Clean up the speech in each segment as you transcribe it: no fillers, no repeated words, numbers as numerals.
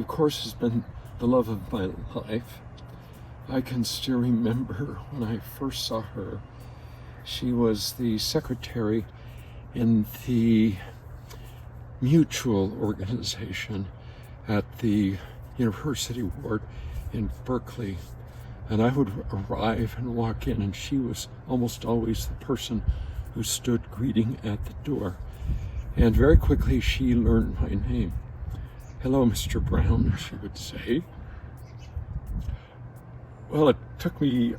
of course, has been the love of my life. I can still remember when I first saw her. She was the secretary in the mutual organization at the University Ward in Berkeley. And I would arrive and walk in, and she was almost always the person who stood greeting at the door. And very quickly she learned my name. "Hello, Mr. Brown," she would say. Well, it took me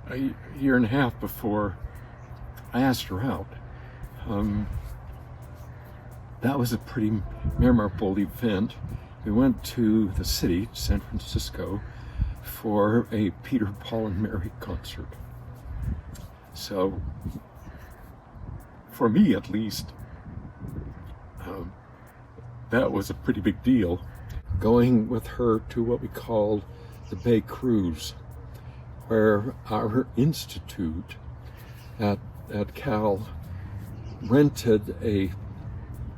a year and a half before I asked her out. That was a pretty memorable event. We went to the city, San Francisco, for a Peter, Paul, and Mary concert. So, for me at least, that was a pretty big deal. Going with her to what we called the Bay Cruise, where our institute at Cal rented a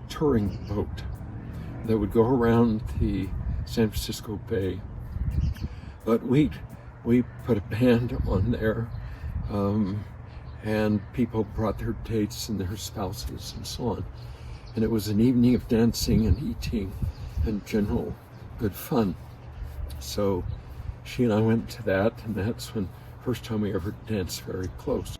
touring boat that would go around the San Francisco Bay. But we put a band on there, and people brought their dates and their spouses and so on. And it was an evening of dancing and eating and general good fun. So she and I went to that, and that's when first time we ever danced very close.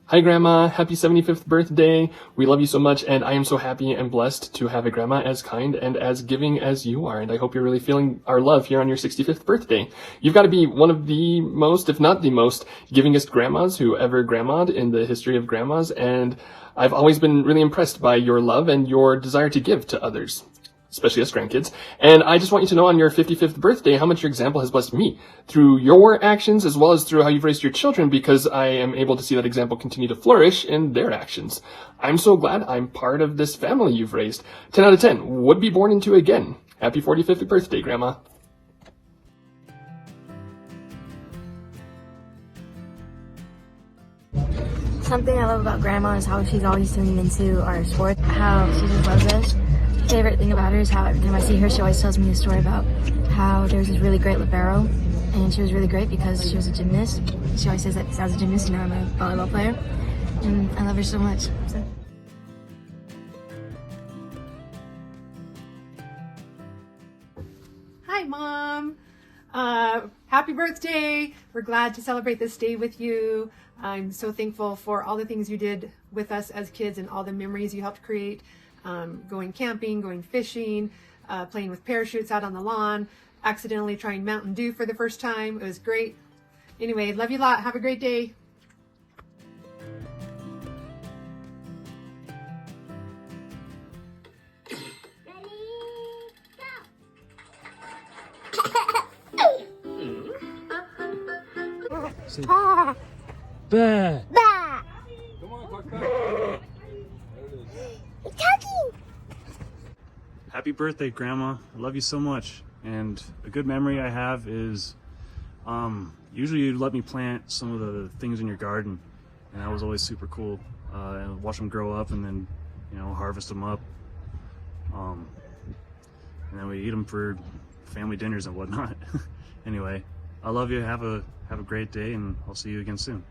Hi Grandma, happy 75th birthday. We love you so much, and I am so happy and blessed to have a grandma as kind and as giving as you are, and I hope you're really feeling our love here on your 65th birthday. You've got to be one of the most, if not the most, givingest grandmas who ever grandma'd in the history of grandmas, and I've always been really impressed by your love and your desire to give to others, especially us grandkids. And I just want you to know on your 55th birthday how much your example has blessed me through your actions as well as through how you've raised your children, because I am able to see that example continue to flourish in their actions. I'm so glad I'm part of this family you've raised. 10 out of 10 would be born into again. Happy 45th birthday, Grandma. Something I love about Grandma is how she's always tuning into our sport, how she just loves us. Favorite thing about her is how every time I see her, she always tells me a story about how there was this really great libero, and she was really great because she was a gymnast. She always says that because I was a gymnast and now I'm a volleyball player, and I love her so much. So. Hi, Mom. Happy birthday. We're glad to celebrate this day with you. I'm so thankful for all the things you did with us as kids and all the memories you helped create. Going camping, going fishing, playing with parachutes out on the lawn, accidentally trying Mountain Dew for the first time. It was great. Anyway, love you a lot. Have a great day. Bah. Bah. Come on, talk back. There it is. Happy birthday, Grandma. I love you so much. And a good memory I have is usually you'd let me plant some of the things in your garden, and that was always super cool. And watch them grow up and then, harvest them up. And then we eat them for family dinners and whatnot. Anyway, I love you. Have a great day, and I'll see you again soon.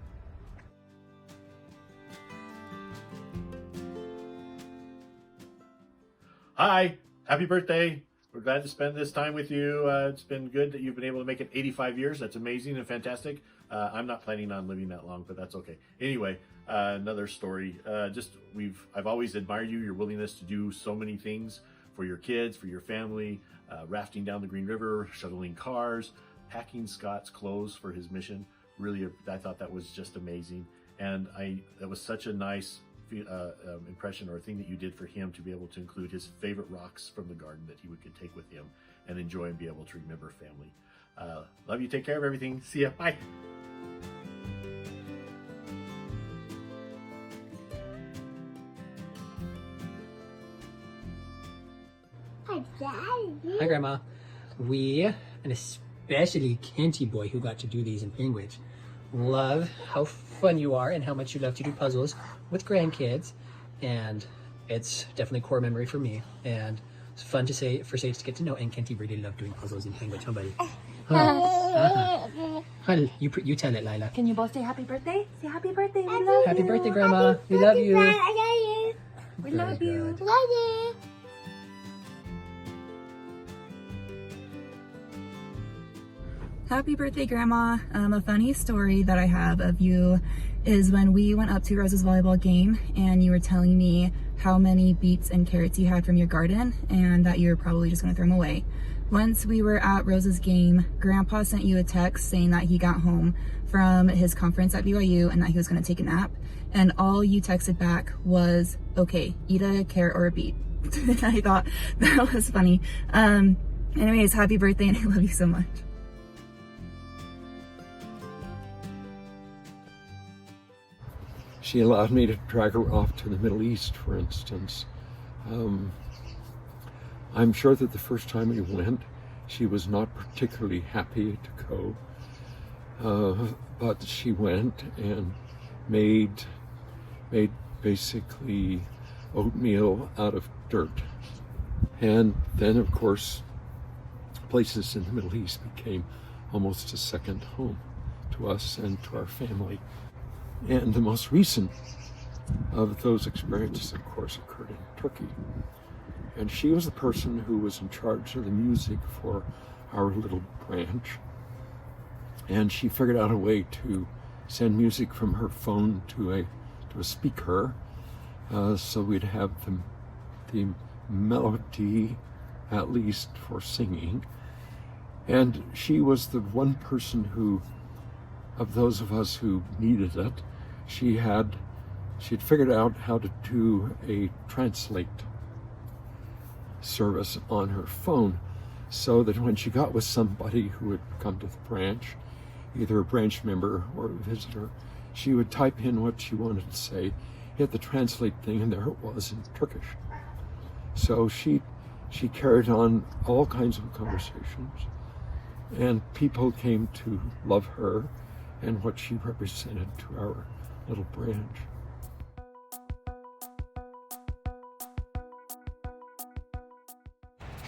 Hi, happy birthday. We're glad to spend this time with you. It's been good that you've been able to make it 85 years. That's amazing and fantastic. I'm not planning on living that long, but that's okay. Anyway, another story. I've always admired you, your willingness to do so many things for your kids, for your family, rafting down the Green River, shuttling cars, packing Scott's clothes for his mission. Really, I thought that was just amazing. And that was such a nice impression or a thing that you did for him to be able to include his favorite rocks from the garden that he could take with him and enjoy and be able to remember family. Love you. Take care of everything. See ya. Bye. Hi, Grandma. We, and especially Kenty boy who got to do these in Greenwich, love how fun you are and how much you love to do puzzles with grandkids. And it's definitely a core memory for me, and it's fun to say for Sage to get to know. And Kenty really loved doing puzzles and playing with somebody. You tell it, Lila. Can you both say happy birthday? Say happy birthday. We love you. Happy birthday, Grandma. We love you. We love you. Happy birthday, Grandma. A funny story that I have of you is when we went up to Rose's volleyball game and you were telling me how many beets and carrots you had from your garden and that you were probably just gonna throw them away. Once we were at Rose's game, Grandpa sent you a text saying that he got home from his conference at BYU and that he was gonna take a nap. And all you texted back was, okay, eat a carrot or a beet. I thought that was funny. Anyways, happy birthday and I love you so much. She allowed me to drag her off to the Middle East, for instance. I'm sure that the first time we went, she was not particularly happy to go, but she went and made basically oatmeal out of dirt. And then, of course, places in the Middle East became almost a second home to us and to our family. And the most recent of those experiences, of course, occurred in Turkey. And she was the person who was in charge of the music for our little branch. And she figured out a way to send music from her phone to a speaker, so we'd have the melody, at least for singing. And she was the one person who, of those of us who needed it, she'd figured out how to do a translate service on her phone, so that when she got with somebody who had come to the branch, either a branch member or a visitor, she would type in what she wanted to say, hit the translate thing, and there it was in Turkish. So she carried on all kinds of conversations, and people came to love her and what she represented to our little branch.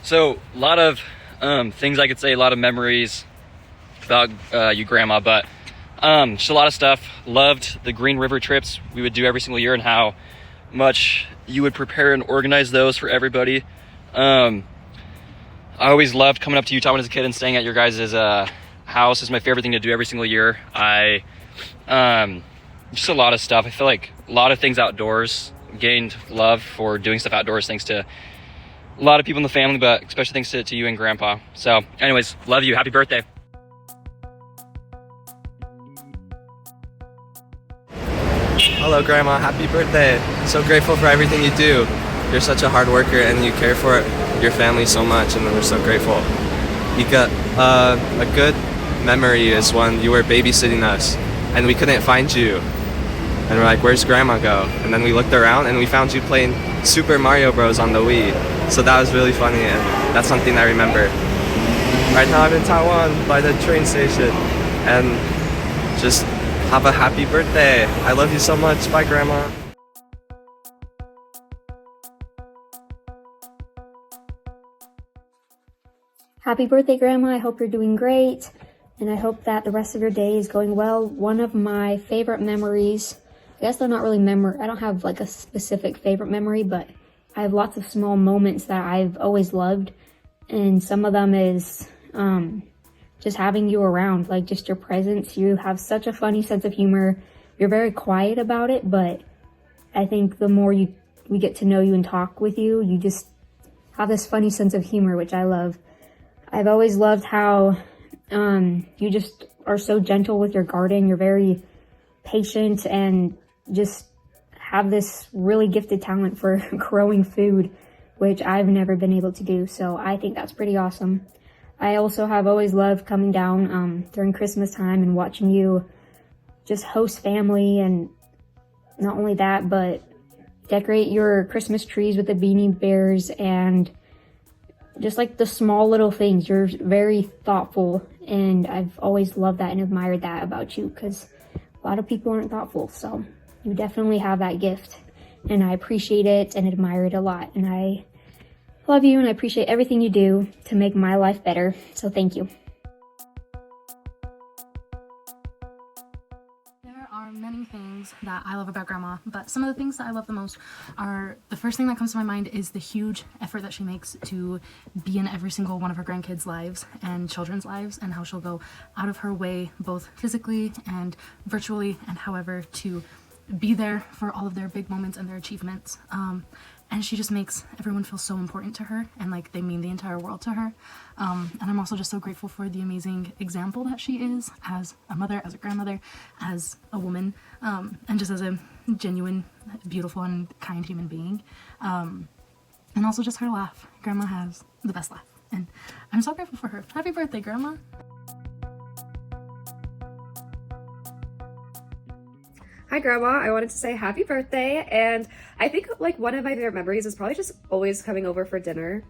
So a lot of things I could say, a lot of memories about you, Grandma, but just a lot of stuff. Loved the Green River trips we would do every single year and how much you would prepare and organize those for everybody. I always loved coming up to Utah when I was a kid and staying at your guys' house. Is my favorite thing to do every single year. Just a lot of stuff. I feel like a lot of things outdoors. Gained love for doing stuff outdoors thanks to a lot of people in the family, but especially thanks to you and Grandpa. So anyways, love you. Happy birthday. Hello, Grandma. Happy birthday. So grateful for everything you do. You're such a hard worker and you care for your family so much, and we're so grateful. You got a good memory is when you were babysitting us and we couldn't find you. And we're like, where's Grandma go? And then we looked around and we found you playing Super Mario Bros. On the Wii. So that was really funny, and that's something I remember. Right now I'm in Taiwan by the train station, and just have a happy birthday. I love you so much. Bye, Grandma. Happy birthday, Grandma. I hope you're doing great, and I hope that the rest of your day is going well. One of my favorite memories, I guess they're not really I don't have like a specific favorite memory, but I have lots of small moments that I've always loved, and some of them is just having you around, like just your presence. You have such a funny sense of humor. You're very quiet about it, but I think the more we get to know you and talk with you, you just have this funny sense of humor, which I love. I've always loved how you just are so gentle with your garden. You're very patient and just have this really gifted talent for growing food, which I've never been able to do. So I think that's pretty awesome. I also have always loved coming down during Christmas time and watching you just host family, and not only that, but decorate your Christmas trees with the Beanie Bears and just like the small little things. You're very thoughtful, and I've always loved that and admired that about you, because a lot of people aren't thoughtful. So you definitely have that gift. and I appreciate it and admire it a lot. And I love you and I appreciate everything you do to make my life better. So thank you. There are many things that I love about Grandma, but some of the things that I love the most are, the first thing that comes to my mind is the huge effort that she makes to be in every single one of her grandkids' lives and children's lives, and how she'll go out of her way, both physically and virtually, and however, to be there for all of their big moments and their achievements. And she just makes everyone feel so important to her, and like they mean the entire world to her. And I'm also just so grateful for the amazing example that she is as a mother, as a grandmother, as a woman, and just as a genuine, beautiful, and kind human being. And also just her laugh. Grandma has the best laugh, and I'm so grateful for her. Happy birthday, Grandma! Hi Grandma, I wanted to say happy birthday, and I think like one of my favorite memories is probably just always coming over for dinner,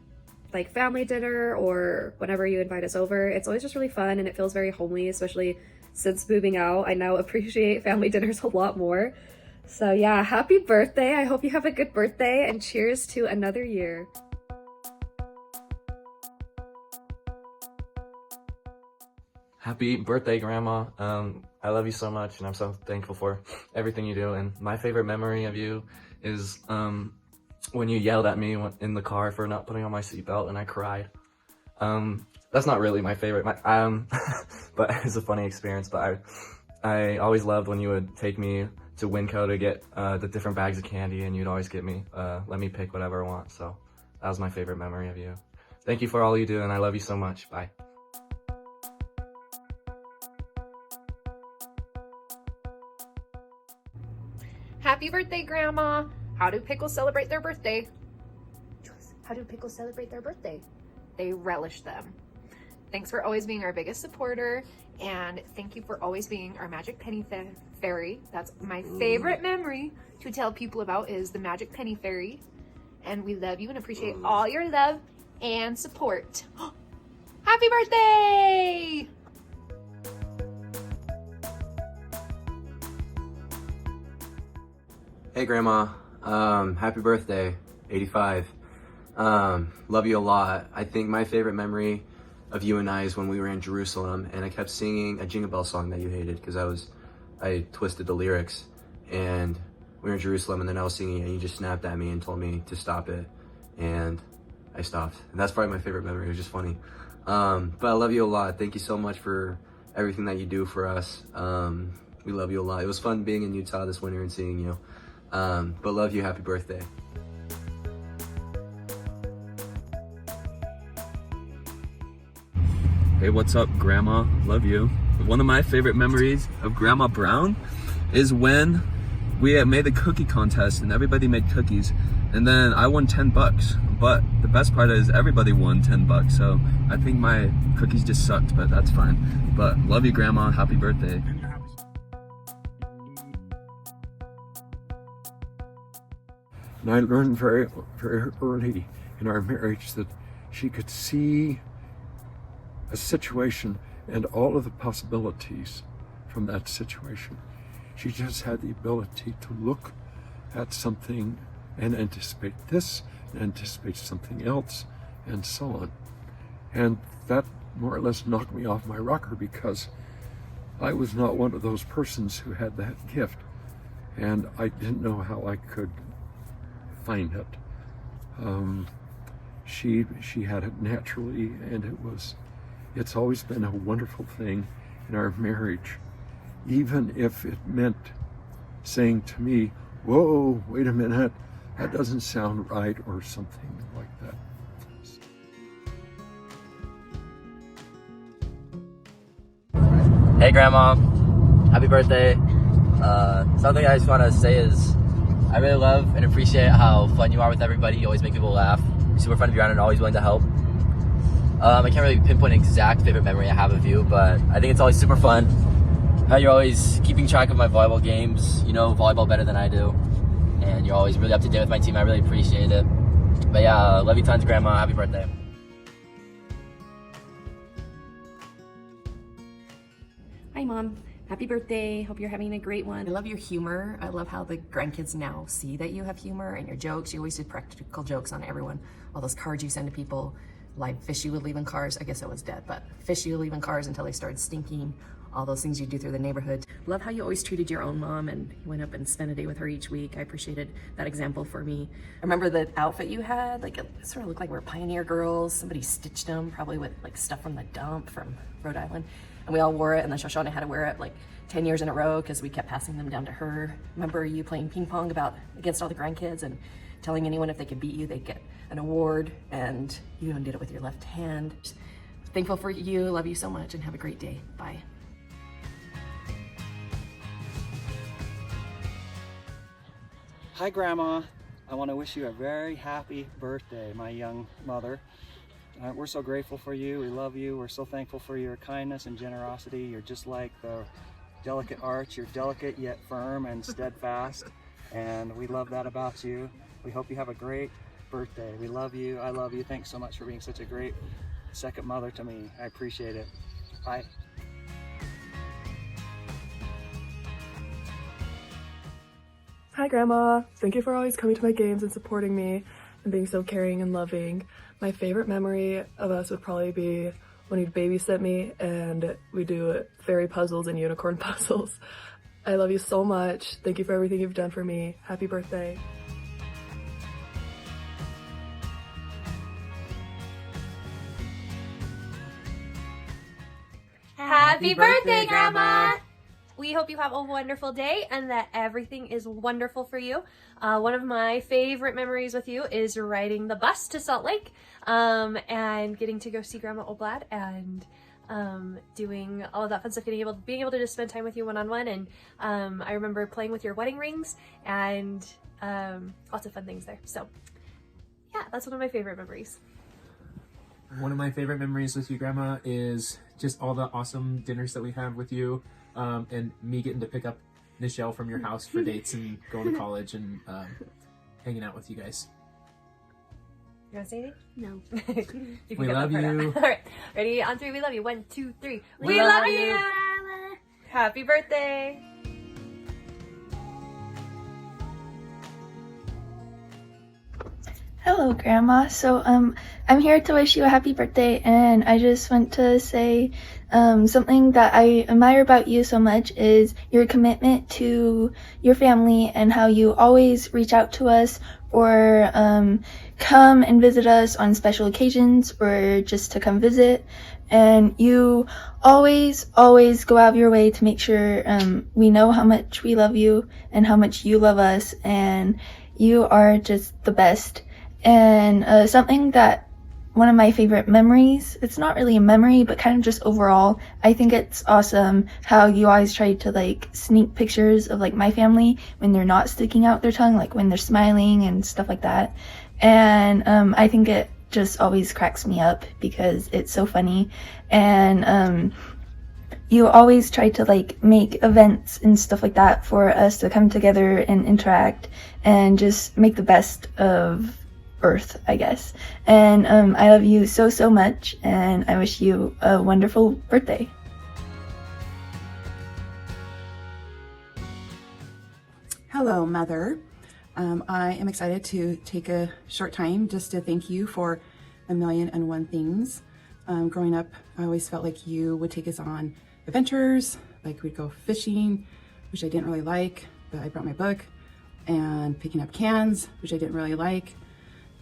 like family dinner or whenever you invite us over. It's always just really fun and it feels very homely, especially since moving out. I now appreciate family dinners a lot more. So yeah, happy birthday. I hope you have a good birthday and cheers to another year. Happy birthday, Grandma. I love you so much, and I'm so thankful for everything you do. And my favorite memory of you is when you yelled at me in the car for not putting on my seatbelt, and I cried. That's not really my favorite, but it's a funny experience. But I always loved when you would take me to Winco to get the different bags of candy, and you'd always let me pick whatever I want. So that was my favorite memory of you. Thank you for all you do, and I love you so much. Bye. Happy birthday, Grandma! How do pickles celebrate their birthday? How do pickles celebrate their birthday? They relish them. Thanks for always being our biggest supporter, and thank you for always being our magic penny fairy. That's my favorite memory to tell people about, is the magic penny fairy. And we love you and appreciate all your love and support. Happy birthday! Hey Grandma, happy birthday, 85. Love you a lot. I think my favorite memory of you and I is when we were in Jerusalem and I kept singing a Jingle Bell song that you hated because I twisted the lyrics, and we were in Jerusalem and then I was singing and you just snapped at me and told me to stop it, and I stopped. And that's probably my favorite memory. It was just funny. But I love you a lot. Thank you so much for everything that you do for us. We love you a lot. It was fun being in Utah this winter and seeing you. But love you, happy birthday. Hey, what's up, Grandma? Love you. One of my favorite memories of Grandma Brown is when we made the cookie contest and everybody made cookies, and then I won $10. But the best part is everybody won $10. So I think my cookies just sucked, but that's fine. But love you, Grandma. Happy birthday. And I learned very, very early in our marriage that she could see a situation and all of the possibilities from that situation. She just had the ability to look at something and anticipate this, and anticipate something else, and so on. And that more or less knocked me off my rocker because I was not one of those persons who had that gift, and I didn't know how I could find it. She had it naturally, and it's always been a wonderful thing in our marriage, even if it meant saying to me, whoa, wait a minute, that doesn't sound right, or something like that. Hey Grandma, happy birthday. Something I just want to say is I really love and appreciate how fun you are with everybody. You always make people laugh. You're super fun to be around and always willing to help. I can't really pinpoint an exact favorite memory I have of you, but I think it's always super fun how you're always keeping track of my volleyball games. You know volleyball better than I do, and you're always really up to date with my team. I really appreciate it. But yeah, love you tons, Grandma. Happy birthday. Hi Mom, Happy birthday. Hope you're having a great one. I love your humor. I love how the grandkids now see that you have humor and your jokes. You always do practical jokes on everyone. All those cards you send to people, like fish you would leave in cars. I guess it was dead, but fish you would leave in cars until they started stinking. All those things you do through the neighborhood. Love how you always treated your own mom and you went up and spent a day with her each week. I appreciated that example for me. I remember the outfit you had, like it sort of looked like we were pioneer girls. Somebody stitched them, probably with like stuff from the dump from Rhode Island. And we all wore it, and then Shoshana had to wear it like 10 years in a row because we kept passing them down to her. Remember you playing ping pong against all the grandkids and telling anyone if they could beat you, they'd get an award, and you even did it with your left hand. Just thankful for you, love you so much, and have a great day. Bye. Hi, Grandma. I want to wish you a very happy birthday, my young mother. We're so grateful for you. We love you. We're so thankful for your kindness and generosity. You're just like the delicate arch. You're delicate yet firm and steadfast, and we love that about you. We hope you have a great birthday. We love you. I love you. Thanks so much for being such a great second mother to me. I appreciate it. Bye. Hi Grandma, thank you for always coming to my games and supporting me and being so caring and loving. My favorite memory of us would probably be when you'd babysit me and we do fairy puzzles and unicorn puzzles. I love you so much. Thank you for everything you've done for me. Happy birthday. Happy birthday, Grandma! We hope you have a wonderful day and that everything is wonderful for you. One of my favorite memories with you is riding the bus to Salt Lake and getting to go see Grandma Oblad and doing all of that fun stuff, being able to just spend time with you one-on-one. And I remember playing with your wedding rings and lots of fun things there. So yeah, that's one of my favorite memories. One of my favorite memories with you, Grandma, is just all the awesome dinners that we have with you. And me getting to pick up Nichelle from your house for dates and going to college and hanging out with you guys. You want to say anything? No. We love you. All right, ready? On three, we love you. 1, 2, 3. We love you. Happy birthday. Hello, Grandma. So, I'm here to wish you a happy birthday, and I just want to say something that I admire about you so much is your commitment to your family and how you always reach out to us or come and visit us on special occasions or just to come visit. And you always go out of your way to make sure we know how much we love you and how much you love us, and you are just the best. And something that one of my favorite memories, it's not really a memory, but kind of just overall, I think it's awesome how you always try to like sneak pictures of like my family when they're not sticking out their tongue, like when they're smiling and stuff like that. And I think it just always cracks me up because it's so funny. And you always try to like make events and stuff like that for us to come together and interact and just make the best of Earth, I guess. And I love you so much, and I wish you a wonderful birthday. Hello, Mother. I am excited to take a short time just to thank you for 1,000,001 things. Growing up, I always felt like you would take us on adventures, like we'd go fishing, which I didn't really like, but I brought my book, and picking up cans, which I didn't really like,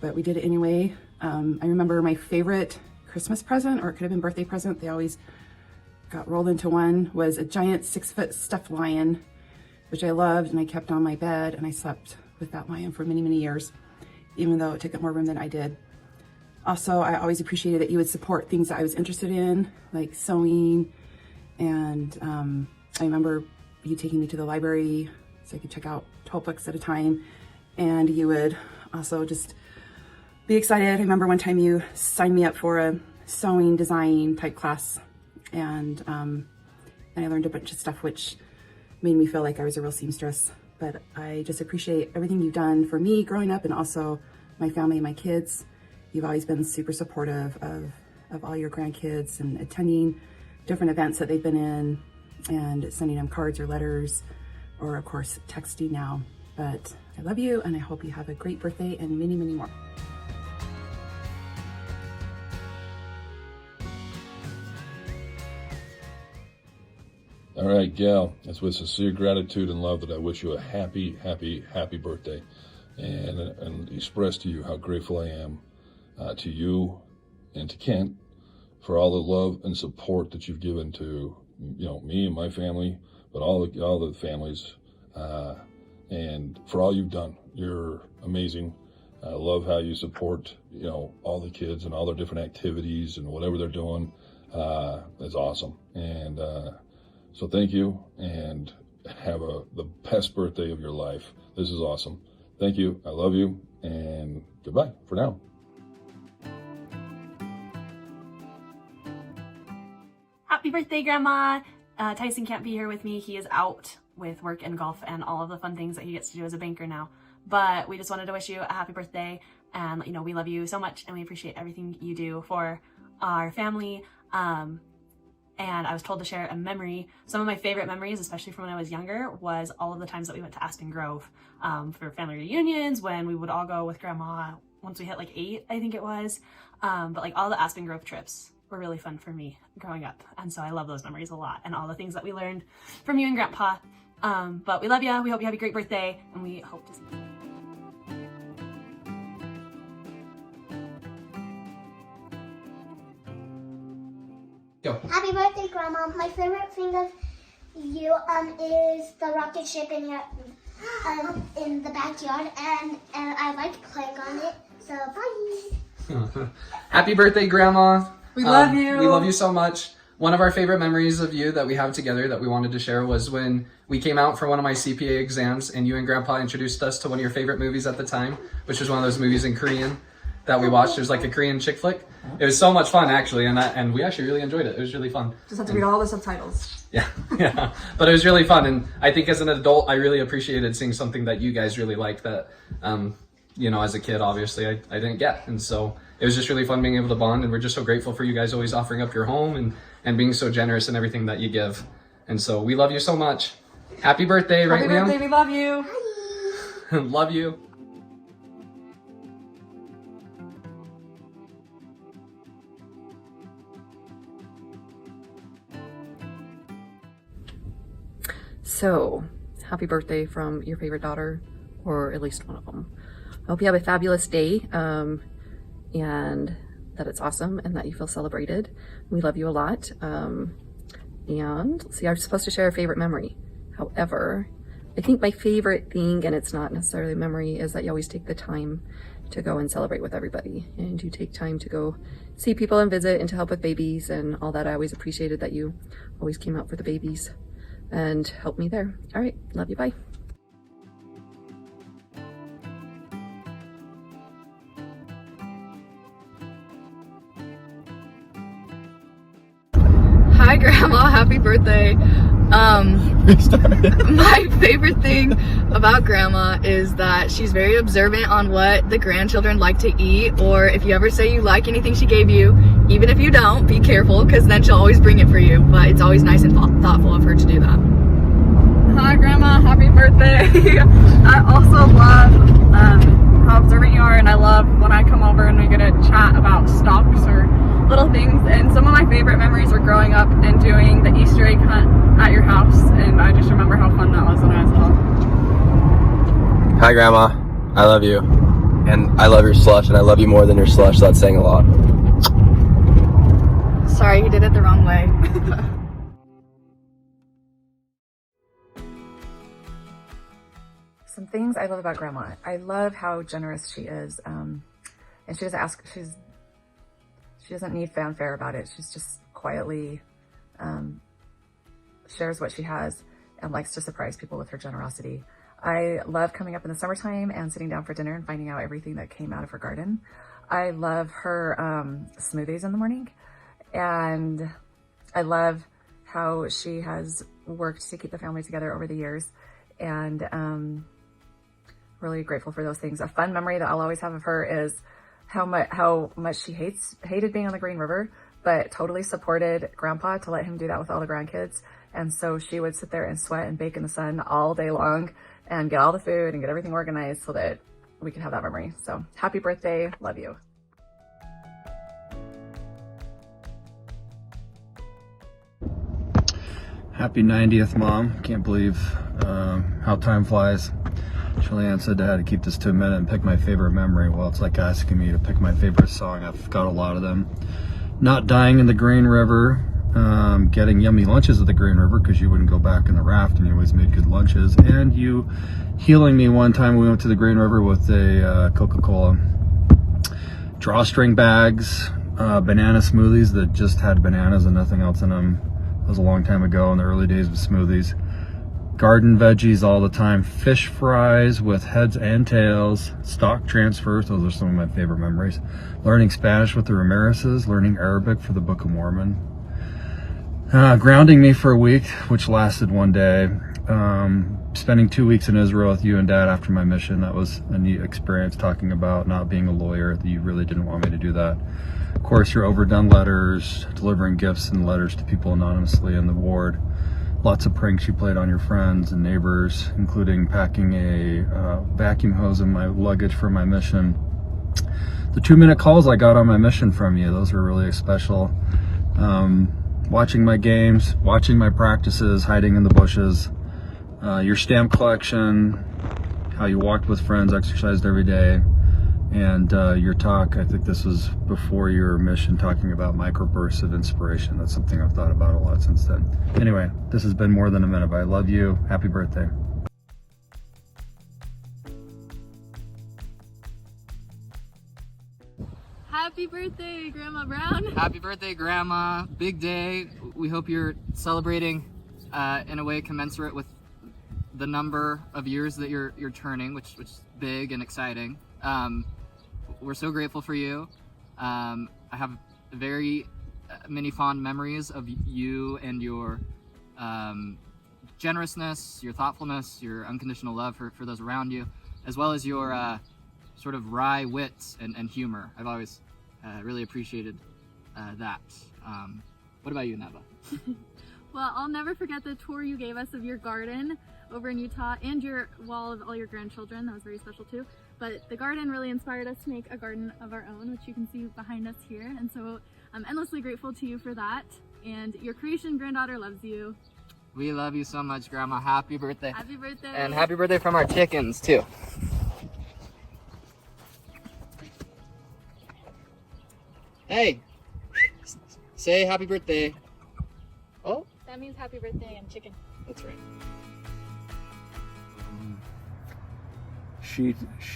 but we did it anyway. I remember my favorite Christmas present, or it could have been birthday present, they always got rolled into one, was a giant 6-foot stuffed lion, which I loved, and I kept on my bed, and I slept with that lion for many years, even though it took up more room than I did. Also, I always appreciated that you would support things that I was interested in, like sewing, and I remember you taking me to the library so I could check out 12 books at a time, and you would also just be excited. I remember one time you signed me up for a sewing design type class, and I learned a bunch of stuff which made me feel like I was a real seamstress. But I just appreciate everything you've done for me growing up, and also my family and my kids. You've always been super supportive of all your grandkids and attending different events that they've been in, and sending them cards or letters, or of course texting now. But I love you, and I hope you have a great birthday and many, many more. All right, Gal, it's with sincere gratitude and love that I wish you a happy, happy, happy birthday, and express to you how grateful I am to you and to Kent for all the love and support that you've given to, you know, me and my family, but all the families, and for all you've done. You're amazing. I love how you support, you know, all the kids and all their different activities and whatever they're doing. It's awesome. And so thank you, and have the best birthday of your life. This is awesome. Thank you. I love you, and goodbye for now. Happy birthday, Grandma! Tyson can't be here with me. He is out with work and golf and all of the fun things that he gets to do as a banker now. But we just wanted to wish you a happy birthday and let you know we love you so much and we appreciate everything you do for our family. And I was told to share a memory. Some of my favorite memories, especially from when I was younger, was all of the times that we went to Aspen Grove for family reunions, when we would all go with Grandma once we hit like 8, I think it was. But like all the Aspen Grove trips were really fun for me growing up. And so I love those memories a lot and all the things that we learned from you and Grandpa. But we love you. We hope you have a great birthday, and we hope to see you. Go. Happy birthday, Grandma. My favorite thing of you is the rocket ship in your in the backyard, and I like playing on it. So bye. Happy birthday, Grandma. We love you. We love you so much. One of our favorite memories of you that we have together that we wanted to share was when we came out for one of my CPA exams and you and Grandpa introduced us to one of your favorite movies at the time, which was one of those movies in Korean that we watched. It was like a Korean chick flick. It was so much fun, actually, and we actually really enjoyed it. It was really fun. Just have to read all the subtitles. Yeah, yeah. But it was really fun, and I think as an adult, I really appreciated seeing something that you guys really liked that, you know, as a kid, obviously, I didn't get. And so it was just really fun being able to bond, and we're just so grateful for you guys always offering up your home and being so generous in everything that you give. And so we love you so much. Happy birthday, right, Liam? Happy birthday, we love you. Love you. So, happy birthday from your favorite daughter, or at least one of them. I hope you have a fabulous day, and that it's awesome and that you feel celebrated. We love you a lot. And let's see, I was supposed to share a favorite memory. However, I think my favorite thing, and it's not necessarily a memory, is that you always take the time to go and celebrate with everybody. And you take time to go see people and visit and to help with babies and all that. I always appreciated that you always came out for the babies and helped me there. All right, love you, bye. Hi, Grandma. Happy birthday. My favorite thing about Grandma is that she's very observant on what the grandchildren like to eat, or if you ever say you like anything she gave you, even if you don't, be careful, because then she'll always bring it for you. But it's always nice and thoughtful of her to do that. Hi, Grandma. Happy birthday. I also love how observant you are, and I love when I come over and we get to chat about stocks or little things. And some of my favorite memories were growing up and doing the Easter egg hunt at your house, and I just remember how fun that was when I was little. Hi, Grandma. I love you. And I love your slush, and I love you more than your slush, so that's saying a lot. Sorry, you did it the wrong way. Some things I love about Grandma. I love how generous she is, and she doesn't ask. She doesn't need fanfare about it. She's just quietly shares what she has and likes to surprise people with her generosity. I love coming up in the summertime and sitting down for dinner and finding out everything that came out of her garden. I love her smoothies in the morning, and I love how she has worked to keep the family together over the years, and really grateful for those things. A fun memory that I'll always have of her is how much she hated being on the Green River, but totally supported Grandpa to let him do that with all the grandkids. And so she would sit there and sweat and bake in the sun all day long and get all the food and get everything organized so that we could have that memory. So happy birthday. Love you. Happy 90th, Mom. Can't believe how time flies. Julianne said I had to keep this to a minute and pick my favorite memory. Well, it's like asking me to pick my favorite song. I've got a lot of them. Not dying in the Green River, getting yummy lunches at the Green River because you wouldn't go back in the raft and you always made good lunches, and you healing me one time we went to the Green River with a Coca-Cola. Drawstring bags, banana smoothies that just had bananas and nothing else in them. That was a long time ago in the early days of smoothies. Garden veggies all the time. Fish fries with heads and tails. Stock transfers, those are some of my favorite memories. Learning Spanish with the Ramirez's. Learning Arabic for the Book of Mormon. Grounding me for a week, which lasted one day. Spending 2 weeks in Israel with you and Dad after my mission. That was a neat experience, talking about not being a lawyer. You really didn't want me to do that. Of course, your overdone letters, delivering gifts and letters to people anonymously in the ward. Lots of pranks you played on your friends and neighbors, including packing a vacuum hose in my luggage for my mission. The 2-minute calls I got on my mission from you, those were really special. Watching my games, watching my practices, hiding in the bushes. Your stamp collection, how you walked with friends, exercised every day. And your talk, I think this was before your mission, talking about microbursts of inspiration. That's something I've thought about a lot since then. Anyway, this has been more than a minute, but I love you. Happy birthday. Happy birthday, Grandma Brown. Happy birthday, Grandma. Big day. We hope you're celebrating in a way commensurate with the number of years that you're turning, which is big and exciting. We're so grateful for you. I have very many fond memories of you and your generousness, your thoughtfulness, your unconditional love for those around you, as well as your sort of wry wits and humor. I've always really appreciated that. What about you, Neva? Well, I'll never forget the tour you gave us of your garden over in Utah and your wall of all your grandchildren. That was very special too. But the garden really inspired us to make a garden of our own, which you can see behind us here. And so I'm endlessly grateful to you for that. And your creation granddaughter loves you. We love you so much, Grandma. Happy birthday. Happy birthday. And happy birthday from our chickens too. Hey, say happy birthday. Oh, that means happy birthday and chicken. That's right. She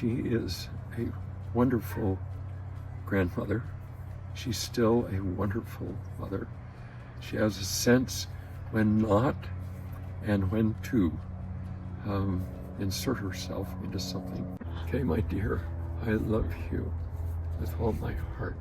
is a wonderful grandmother. She's still a wonderful mother. She has a sense when not and when to insert herself into something. Okay, my dear, I love you with all my heart.